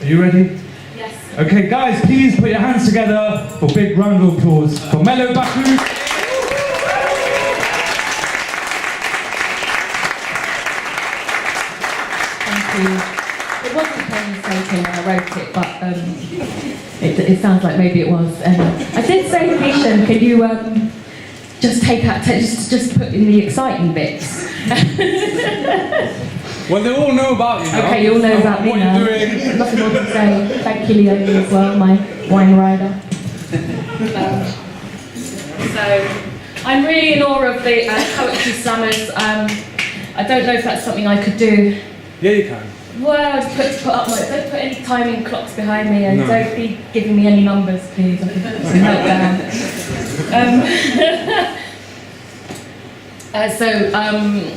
Are you ready? Yes. Okay, guys, please put your hands together for a big round of applause for Mellow Baku. Thank you. It wasn't painstaking when I wrote it, but it sounds like maybe it was. I did say to Nishan, can you just take out, just put in the exciting bits? Well, they all know about you now. Okay, you all know about me now. What you're doing. Nothing more to say. Thank you, Leonie, as well, my wine rider. So, I'm really in awe of the poetry slammers. I don't know if that's something I could do. Yeah, you can. Well, don't put any timing clocks behind me, and No. don't be giving me any numbers, please. I can melt down.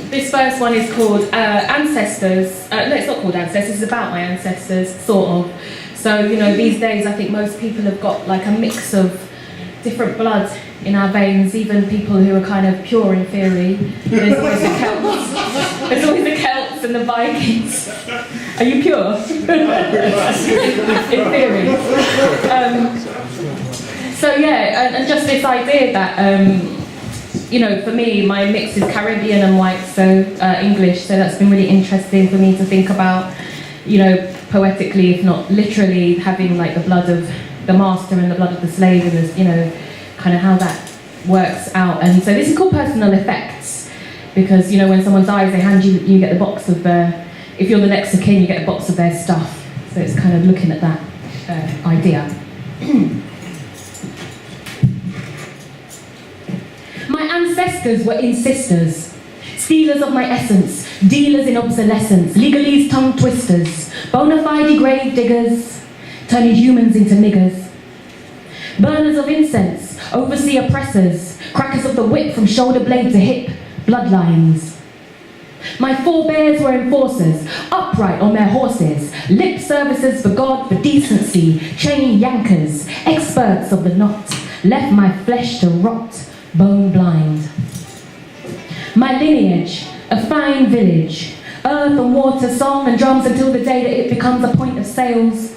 This first one is called Ancestors. No, it's not called Ancestors, it's about my ancestors, sort of. So, you know, these days I think most people have got like a mix of different blood in our veins, even people who are kind of pure in theory. There's always the Celts. There's always the Celts and the Vikings. Are you pure? In theory. So yeah, and just this idea that, you know, for me, my mix is Caribbean and white, so English, so that's been really interesting for me to think about, you know, poetically, if not literally, having like the blood of the master and the blood of the slave, and this, you know, kind of how that works out. And so this is called Personal Effects, because, you know, when someone dies, they hand you get the box of if you're the next of kin, you get a box of their stuff. So it's kind of looking at that idea. My ancestors were insisters, stealers of my essence, dealers in obsolescence, legalese tongue twisters, bona fide grave diggers, turning humans into niggers. Burners of incense, oversee oppressors, crackers of the whip from shoulder blade to hip, bloodlines. My forebears were enforcers, upright on their horses, lip services for God, for decency, chain yankers, experts of the knot, left my flesh to rot, bone blind. My lineage, a fine village, earth and water, song and drums until the day that it becomes a point of sales.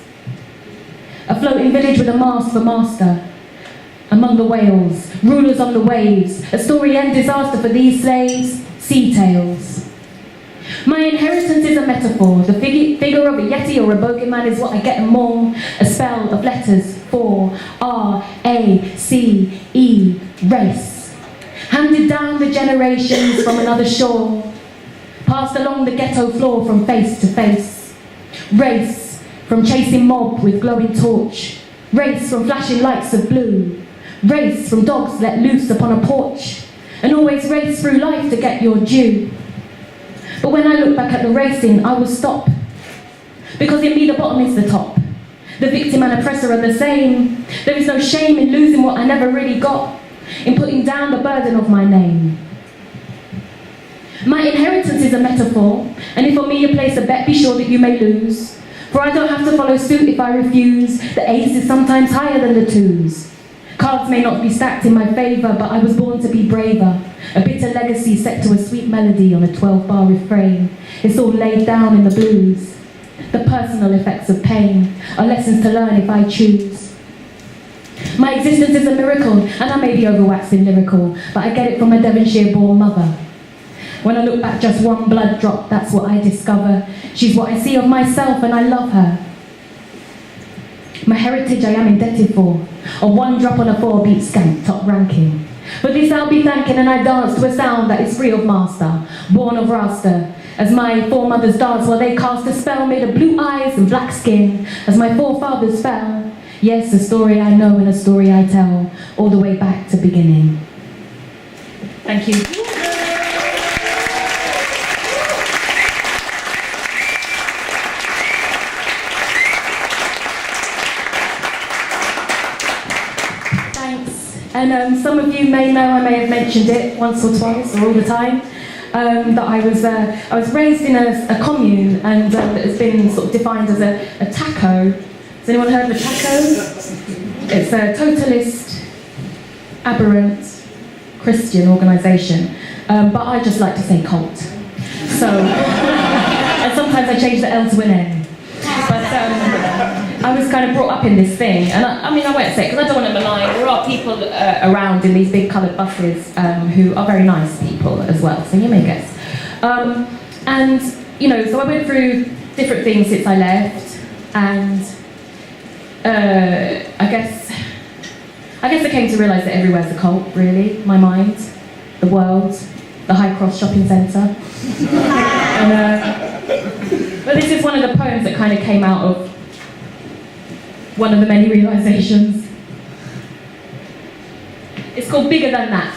A floating village with a mast for master. Among the whales, rulers on the waves, a story and disaster for these slaves, sea tales. My inheritance is a metaphor, the figure of a yeti or a bogeyman is what I get and more, a spell of letters for R-A-C-E, race. Handed down the generations from another shore, passed along the ghetto floor from face to face. Race, from chasing mob with glowing torch. Race from flashing lights of blue. Race from dogs let loose upon a porch. And always race through life to get your due. But when I look back at the racing, I will stop. Because in me the bottom is the top. The victim and oppressor are the same. There is no shame in losing what I never really got, in putting down the burden of my name. My inheritance is a metaphor, and if on me you place a bet, be sure that you may lose. For I don't have to follow suit if I refuse. The ace is sometimes higher than the twos. Cards may not be stacked in my favour, but I was born to be braver. A bitter legacy set to a sweet melody on a 12-bar refrain. It's all laid down in the blues. The personal effects of pain are lessons to learn if I choose. My existence is a miracle, and I may be overwaxing lyrical, but I get it from a Devonshire-born mother. When I look back just one blood drop, that's what I discover. She's what I see of myself, and I love her. My heritage I am indebted for. A one drop on a 4 beat skank, top ranking. For this I'll be thanking, and I dance to a sound that is free of master, born of Rasta. As my foremothers dance while they cast a spell made of blue eyes and black skin, as my forefathers fell. Yes, a story I know and a story I tell, all the way back to beginning. Thank you. And some of you may know, I may have mentioned it once or twice or all the time, that I was raised in a commune, and it's been sort of defined as a TACO. Has anyone heard of a TACO? It's a totalist, aberrant Christian organisation, but I just like to say cult. So, and sometimes I change the L to an N. But kind of brought up in this thing, and I mean, I won't say it because I don't want to malign. There are people around in these big coloured buses who are very nice people as well, so you may guess. And, you know, so I went through different things since I left, and I guess I came to realise that everywhere's a cult, really. My mind, the world, the High Cross shopping centre. But this is one of the poems that kind of came out of one of the many realisations. It's called Bigger Than That.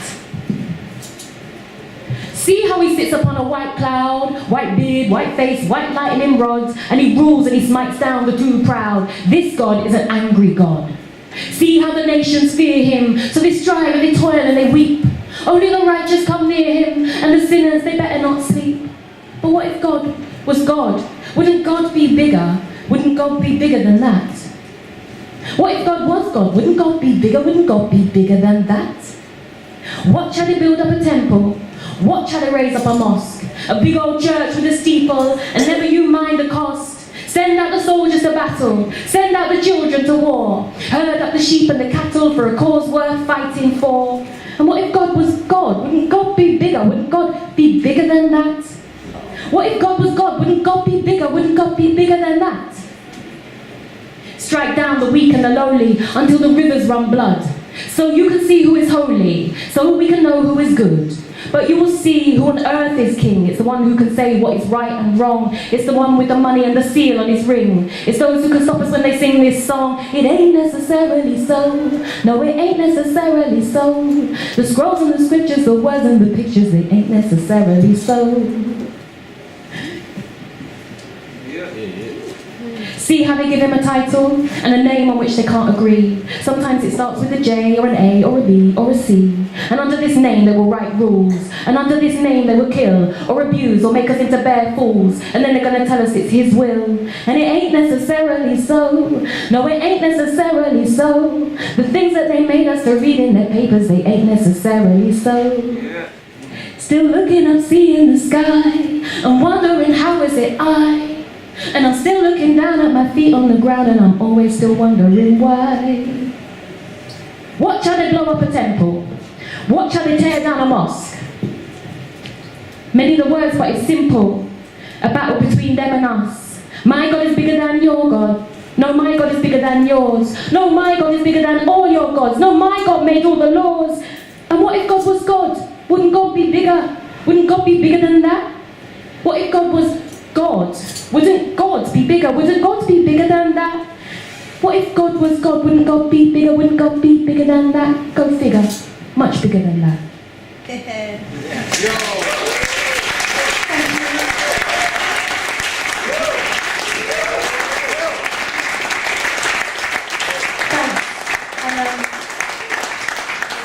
See how he sits upon a white cloud, white beard, white face, white lightning rods, and he rules and he smites down the too proud. This God is an angry God. See how the nations fear him, so they strive and they toil and they weep. Only the righteous come near him, and the sinners, they better not sleep. But what if God was God? Wouldn't God be bigger? Wouldn't God be bigger than that? What if God was God? Wouldn't God be bigger? Wouldn't God be bigger than that? Watch how they build up a temple. Watch how they raise up a mosque. A big old church with a steeple, and never you mind the cost. Send out the soldiers to battle. Send out the children to war. Herd up the sheep and the cattle for a cause worth fighting for. And what if God was God? Wouldn't God be bigger? Wouldn't God be bigger than that? What if God was God? Wouldn't God be bigger? Wouldn't God be bigger than that? Strike down the weak and the lowly until the rivers run blood. So you can see who is holy. So we can know who is good. But you will see who on earth is king. It's the one who can say what is right and wrong. It's the one with the money and the seal on his ring. It's those who can stop us when they sing this song. It ain't necessarily so. No, it ain't necessarily so. The scrolls and the scriptures, the words and the pictures, they ain't necessarily so. See how they give him a title and a name on which they can't agree. Sometimes it starts with a J or an A or a B or a C. And under this name they will write rules. And under this name they will kill or abuse or make us into bare fools. And then they're going to tell us it's his will. And it ain't necessarily so. No, it ain't necessarily so. The things that they made us to read in their papers, they ain't necessarily so. Still looking up, seeing the sky, and wondering how is it I. And I'm still looking down at my feet on the ground, and I'm always still wondering why. Watch how they blow up a temple. Watch how they tear down a mosque. Many the words, but it's simple. A battle between them and us. My God is bigger than your God. No, my God is bigger than yours. No, my God is bigger than all your gods. No, my God made all the laws. And what if God was God? Wouldn't God be bigger? Wouldn't God be bigger than that? What if God was God? Wouldn't God be bigger? Wouldn't God be bigger than that? What if God was God? Wouldn't God be bigger? Wouldn't God be bigger than that? Go figure. Much bigger than that.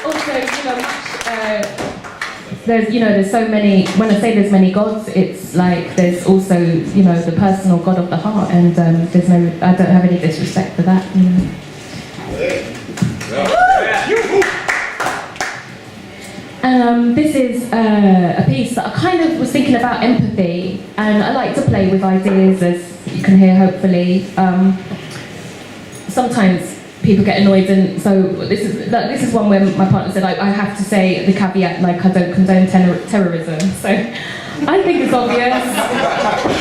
Also, there's so many, when I say there's many gods, it's like there's also, the personal God of the heart, and I don't have any disrespect for that, And this is a piece that I kind of was thinking about empathy, and I like to play with ideas, as you can hear hopefully. Sometimes people get annoyed, and so this is one where my partner said I have to say the caveat, like I don't condone terrorism. So I think it's obvious.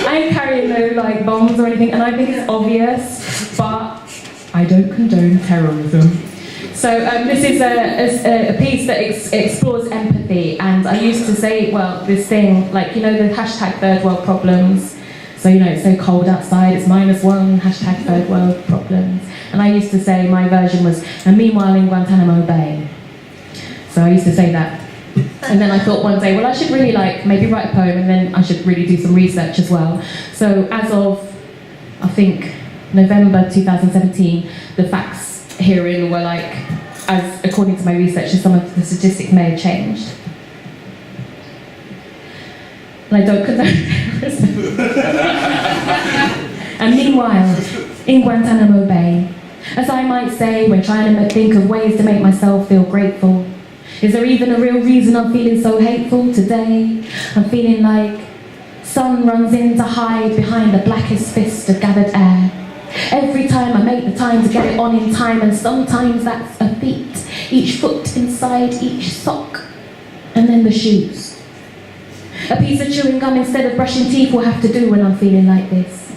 I ain't carrying no bombs or anything, and I think it's obvious, but I don't condone terrorism. So this is a piece that explores empathy, and I used to say, this thing, the hashtag third world problems. So it's so cold outside, it's -1, hashtag third world problems. And I used to say, my version was, and meanwhile in Guantanamo Bay. So I used to say that. And then I thought one day, I should really maybe write a poem, and then I should really do some research as well. So as of, I think, November 2017, the facts herein were as according to my research, some of the statistics may have changed. And I don't condone terrorism. And meanwhile, in Guantanamo Bay, as I might say when trying to think of ways to make myself feel grateful, is there even a real reason I'm feeling so hateful today? I'm feeling like sun runs in to hide behind the blackest fist of gathered air. Every time I make the time to get it on in time, and sometimes that's a feat. Each foot inside each sock, and then the shoes. A piece of chewing gum instead of brushing teeth will have to do when I'm feeling like this.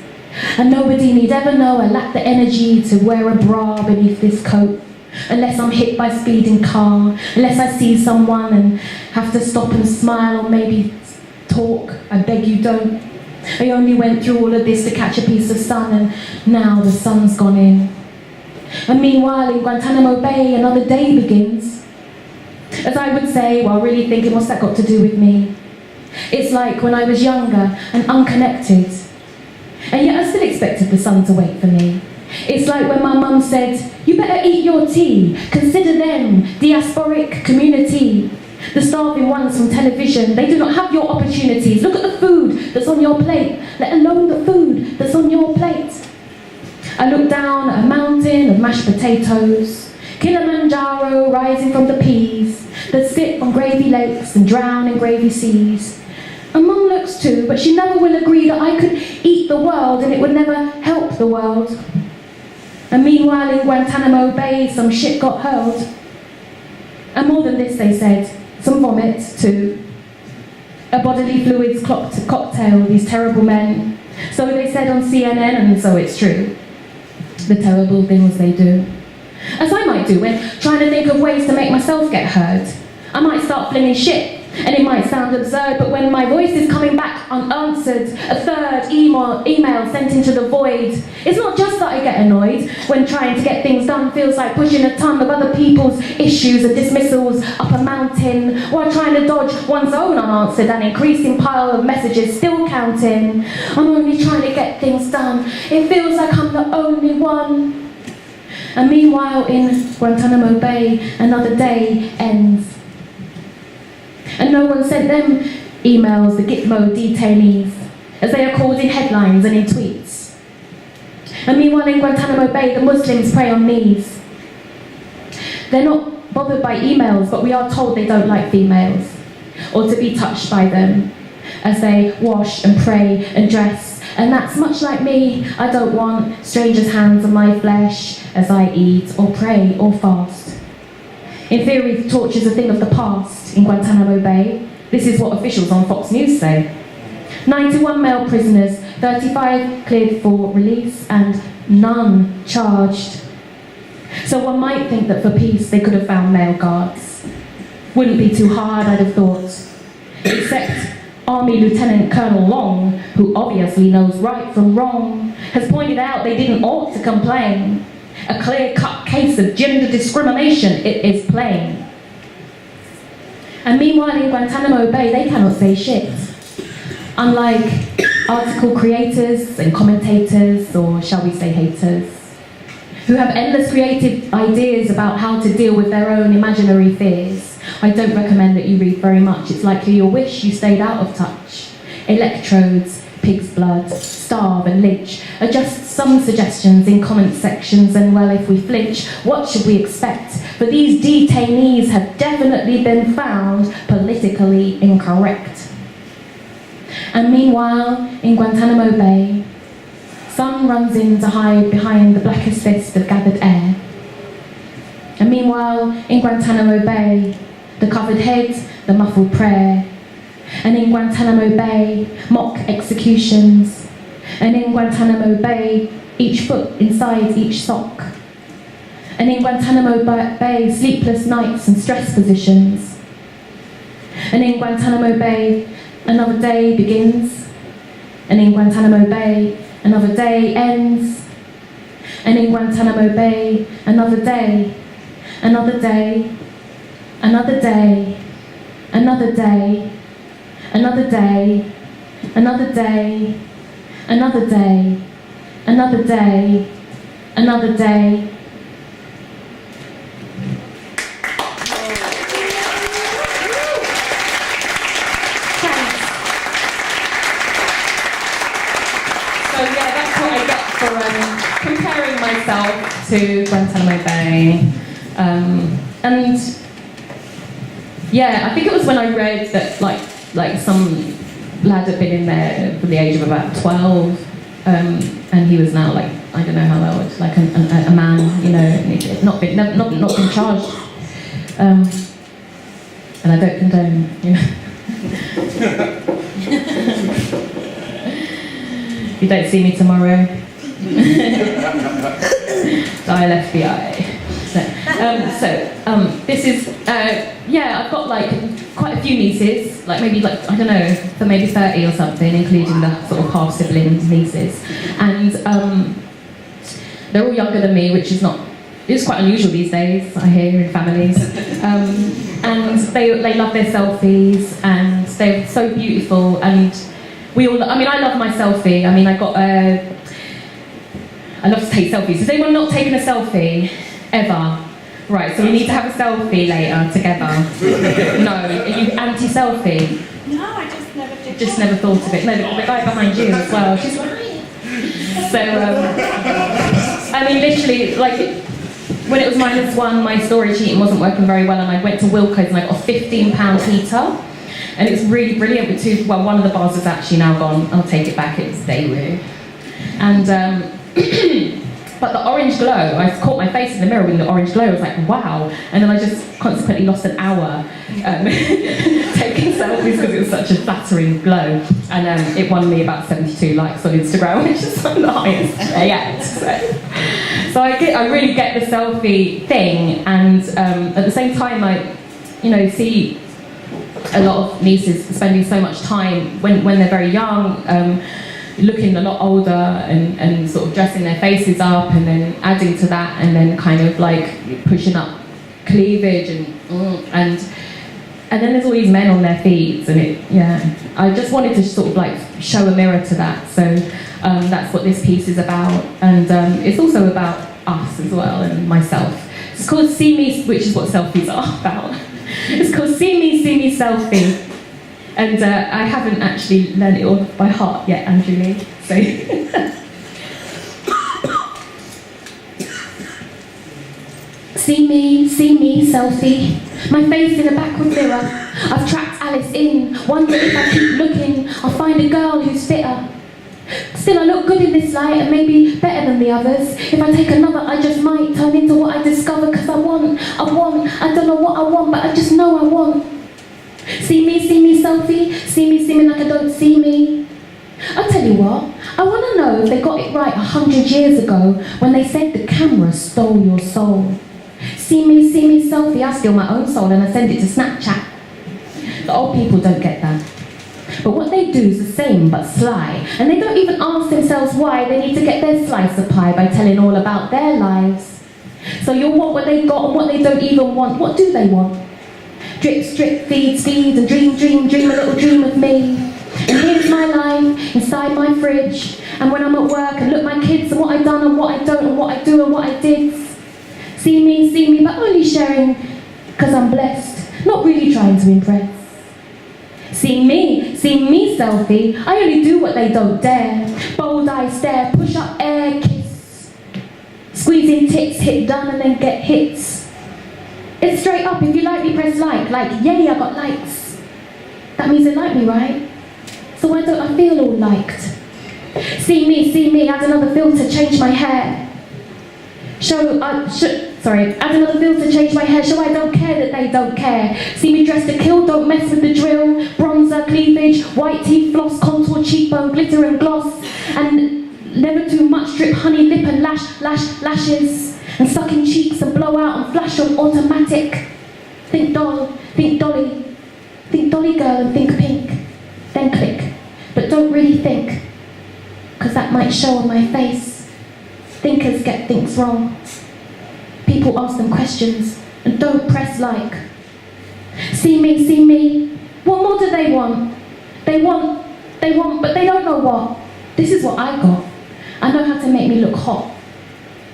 And nobody need ever know I lack the energy to wear a bra beneath this coat. Unless I'm hit by a speeding car, unless I see someone and have to stop and smile or maybe talk, I beg you don't. I only went through all of this to catch a piece of sun, and now the sun's gone in. And meanwhile in Guantanamo Bay another day begins. As I would say, while really thinking what's that got to do with me? It's like when I was younger and unconnected, and yet I still expected the sun to wait for me. It's like when my mum said, you better eat your tea, consider them, diasporic community. The starving ones from television, they do not have your opportunities. Look at the food that's on your plate, let alone the food that's on your plate. I look down at a mountain of mashed potatoes, Kilimanjaro rising from the peas that sit on gravy lakes and drown in gravy seas. And Mum looks too, but she never will agree that I could eat the world and it would never help the world. And meanwhile in Guantanamo Bay, some shit got hurled. And more than this, they said, some vomit too. A bodily fluids cocktail, these terrible men. So they said on CNN, and so it's true. The terrible things they do. As I might do when trying to think of ways to make myself get heard. I might start flinging shit, and it might sound absurd, but when my voice is coming back unanswered, a third email sent into the void, it's not just that I get annoyed when trying to get things done feels like pushing a ton of other people's issues and dismissals up a mountain, or trying to dodge one's own unanswered and increasing pile of messages still counting. I'm only trying to get things done. It feels like I'm the only one. And meanwhile in Guantanamo Bay, another day ends. And no one sent them emails, the Gitmo detainees, as they are called in headlines and in tweets. And meanwhile in Guantanamo Bay, the Muslims pray on knees. They're not bothered by emails, but we are told they don't like females, or to be touched by them, as they wash and pray and dress. And that's much like me. I don't want strangers' hands on my flesh as I eat or pray or fast. In theory, torture is a thing of the past in Guantanamo Bay. This is what officials on Fox News say. 91 male prisoners, 35 cleared for release, and none charged. So one might think that for peace they could have found male guards. Wouldn't be too hard, I'd have thought. Except Army Lieutenant Colonel Long, who obviously knows right from wrong, has pointed out they didn't ought to complain. A clear-cut case of gender discrimination, it is plain. And meanwhile in Guantanamo Bay, they cannot say shit. Unlike article creators and commentators, or shall we say haters, who have endless creative ideas about how to deal with their own imaginary fears. I don't recommend that you read very much. It's likely you'll wish you stayed out of touch. Electrodes, pig's blood, starve and lynch are just some suggestions in comment sections, and well, if we flinch, what should we expect? For these detainees have definitely been found politically incorrect. And meanwhile, in Guantanamo Bay, sun runs in to hide behind the blackest fist of gathered air. And meanwhile, in Guantanamo Bay, the covered head, the muffled prayer. And in Guantanamo Bay, mock executions. And in Guantanamo Bay, each foot inside each sock. And in Guantanamo Bay, sleepless nights and stress positions. And in Guantanamo Bay, another day begins. And in Guantanamo Bay, another day ends. And in Guantanamo Bay, another day, another day, another day, another day, another day, another day, another day, another day, another day. Comparing myself to Guantanamo Bay. And yeah, I think it was when I read that like some lad had been in there from the age of about 12, and he was now like I don't know how that would, like a man, you know, not been charged. And I don't condone, you know. If you don't see me tomorrow, dial FBI. This is, I've got like quite a few nieces, like maybe like, I don't know, for maybe 30 or something, including the sort of half-sibling nieces. And they're all younger than me, which is it's quite unusual these days, I hear, in families. And they love their selfies, and they're so beautiful, and I love my selfie. I mean, I love to take selfies. Has anyone not taken a selfie? Ever? Right, so we need to have a selfie later together. No, are you anti-selfie? No, I just never did. Just never thought of it. No, the guy behind you as well. She's lying. So, I mean, literally, like, when it was -1, my storage heating wasn't working very well, and I went to Wilko's and I got a £15 heater. And it's really brilliant with one of the bars is actually now gone. I'll take it back, it's Daewoo. And, but the orange glow, I caught my face in the mirror with the orange glow, I was like, wow. And then I just consequently lost an hour taking selfies because it was such a flattering glow. And it won me about 72 likes on Instagram, which is like the highest yet. So I really get the selfie thing, and at the same time I, see a lot of nieces spending so much time when they're very young, looking a lot older and sort of dressing their faces up and then adding to that and then kind of like pushing up cleavage and then there's all these men on their feet and I just wanted to sort of like show a mirror to that. So that's what this piece is about, and it's also about us as well and myself. It's called See Me, which is what selfies are about. It's called See Me Selfie, and I haven't actually learned it all by heart yet, Andrew Lee, so. See me, selfie, my face in a backward mirror. I've tracked Alice in, wonder if I keep looking, I'll find a girl who's fitter. Still, I look good in this light and maybe better than the others. If I take another, I just might turn into what I discover, cause I want, I don't know what I want, but I just know I want. See me, selfie, see me like I don't see me. I'll tell you what, I wanna know if they got it right 100 years ago when they said the camera stole your soul. See me, selfie, I steal my own soul and I send it to Snapchat. The old people don't get that. But what they do is the same but sly, and they don't even ask themselves why they need to get their slice of pie by telling all about their lives. So you'll want what they got and what they don't even want. What do they want? Drip, strip, feed, and dream a little dream of me. And here's my life inside my fridge, and when I'm at work and look at my kids and what I've done and what I don't and what I do and what I did. See me, but only sharing because I'm blessed, not really trying to impress. See me, selfie, I only do what they don't dare. Bold eye stare, push up air, kiss. Squeeze in tits, hit done and then get hits. It's straight up, if you like me press like, yay I got likes. That means they like me, right? So why don't I feel all liked? See me, add another filter, change my hair. Add another filter, change my hair, show I don't care that they don't care. See me dressed to kill, don't mess with the drill. Bronzer, cleavage, white teeth, floss, contour, cheekbone, glitter and gloss. And never too much drip, honey, lip and lashes. And sucking cheeks and blow out and flash on automatic. Think doll, think dolly. Think dolly girl and think pink. Then click, but don't really think. Cause that might show on my face. Thinkers get things wrong. People ask them questions and don't press like. See me, what more do they want? They want, but they don't know what. This is what I got. I know how to make me look hot.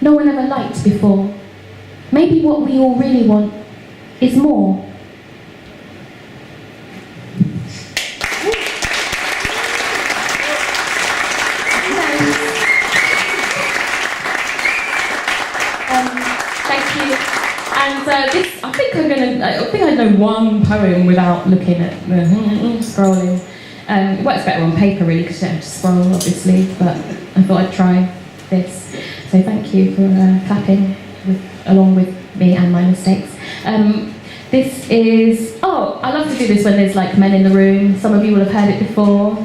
No one ever liked before. Maybe what we all really want is more. I think I know one poem without looking at the scrolling. It works better on paper really because you don't have to scroll obviously, but I thought I'd try. this. So thank you for clapping along with me and my mistakes. This is, I love to do this when there's like men in the room. Some of you will have heard it before,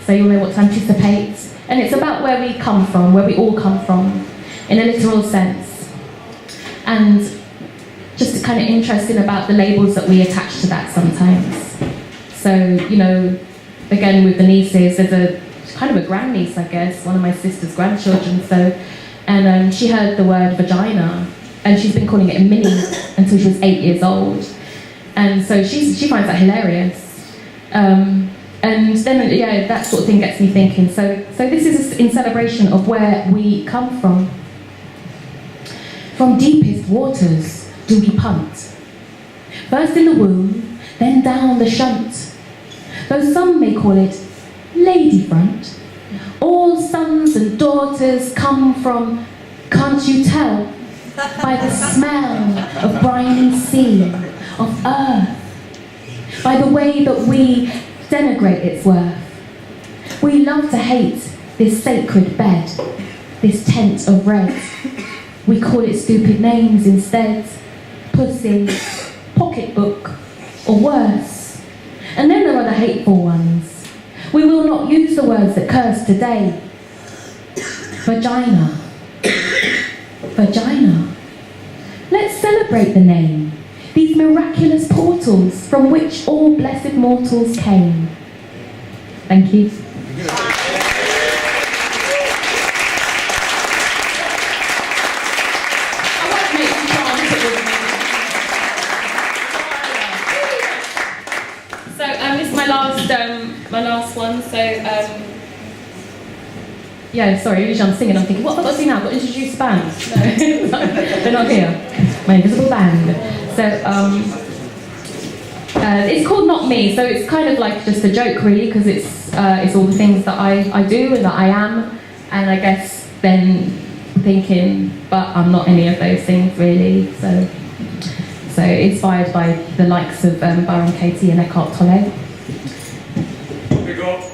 so you'll know what to anticipate. And it's about where we come from, where we all come from, in a literal sense. And just kind of interesting about the labels that we attach to that sometimes. So, you know, again with the nieces, there's a kind of a grandniece, I guess, one of my sister's grandchildren. And she heard the word vagina, and she's been calling it a mini until she was 8 years old. And so she finds that hilarious. And then, yeah, that sort of thing gets me thinking. So this is in celebration of where we come from. From deepest waters do we punt. First in the womb, then down the shunt. Though some may call it lady front. All sons and daughters come from, can't you tell? By the smell of briny sea, of earth, by the way that we denigrate its worth. We love to hate this sacred bed, this tent of red. We call it stupid names instead, pussy, pocketbook, or worse. And then there are the hateful ones. We will not use the words that curse today. Vagina. Vagina. Let's celebrate the name, these miraculous portals from which all blessed mortals came. Thank you. So this is my last one. So yeah, sorry, usually I'm singing, I'm thinking, what have I got to do now? I've got to introduce bands. No, they're not here. My invisible band. So it's called Not Me, so it's kind of like just a joke really, because it's all the things that I do and that I am, and I guess then thinking, but I'm not any of those things really. So inspired by the likes of Byron Katie and Eckhart Tolle. Big up.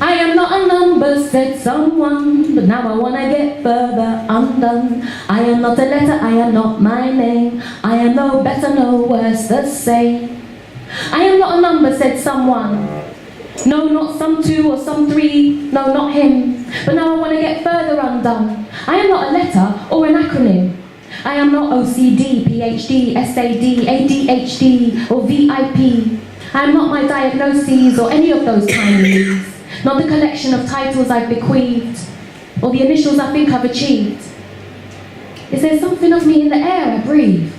I am not a number, said someone, but now I wanna get further undone. I am not a letter, I am not my name. I am no better, no worse, the same. I am not a number, said someone. No, not some two or some three, no, not him. But now I wanna get further undone. I am not a letter or an acronym. I am not OCD, PhD, SAD, ADHD, or VIP. I am not my diagnoses or any of those tinies. Not the collection of titles I've bequeathed, or the initials I think I've achieved. Is there something of me in the air I breathe?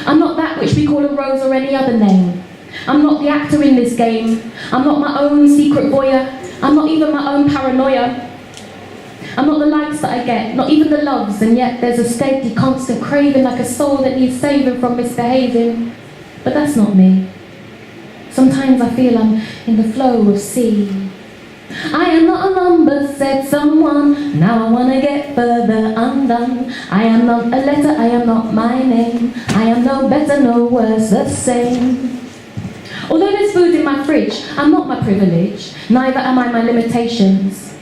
I'm not that which we call a rose or any other name. I'm not the actor in this game. I'm not my own secret voyeur. I'm not even my own paranoia. I'm not the likes that I get, not even the loves, and yet there's a steady, constant craving like a soul that needs saving from misbehaving. But that's not me. Sometimes I feel I'm in the flow of sea. I am not a number, said someone. Now I wanna get further undone. I am not a letter, I am not my name. I am no better, no worse, the same. Although there's food in my fridge, I'm not my privilege. Neither am I my limitations.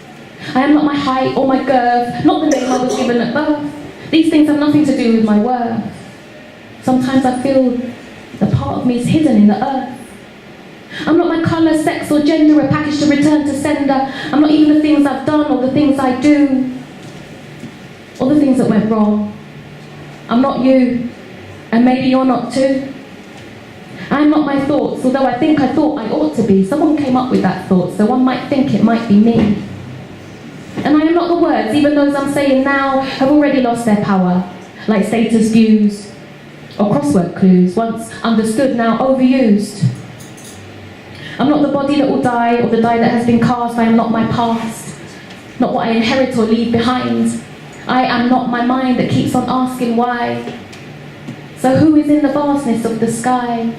I am not my height or my girth, not the name I was given at birth. These things have nothing to do with my worth. Sometimes I feel the part of me is hidden in the earth. I'm not my colour, sex or gender, a package to return to sender. I'm not even the things I've done or the things I do, or the things that went wrong. I'm not you, and maybe you're not too. I'm not my thoughts, although I think I thought I ought to be. Someone came up with that thought, so one might think it might be me. And I am not the words, even those I'm saying now have already lost their power, like status views or crossword clues, once understood, now overused. I'm not the body that will die or the die that has been cast. I am not my past, not what I inherit or leave behind. I am not my mind that keeps on asking why. So who is in the vastness of the sky?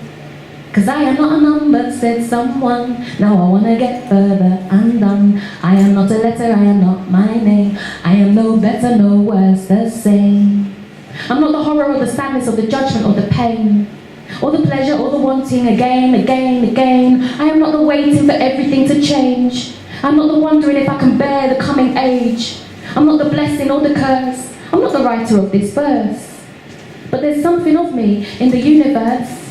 'Cause I am not a number, said someone. Now I wanna get further undone. I am not a letter, I am not my name. I am no better, no worse, the same. I'm not the horror or the sadness or the judgment or the pain. Or the pleasure, or the wanting again, again, again. I am not the waiting for everything to change. I'm not the wondering if I can bear the coming age. I'm not the blessing or the curse. I'm not the writer of this verse. But there's something of me in the universe.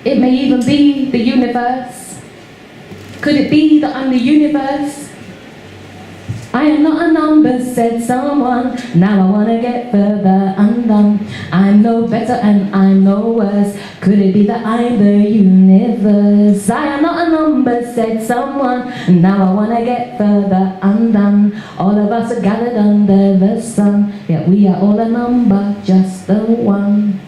It may even be the universe. Could it be that I'm the universe? I am not a number, said someone. Now I wanna get further undone. I'm no better and I'm no worse. Could it be that I'm the universe? I am not a number, said someone. Now I wanna get further undone. All of us are gathered under the sun, yet we are all a number, just the one.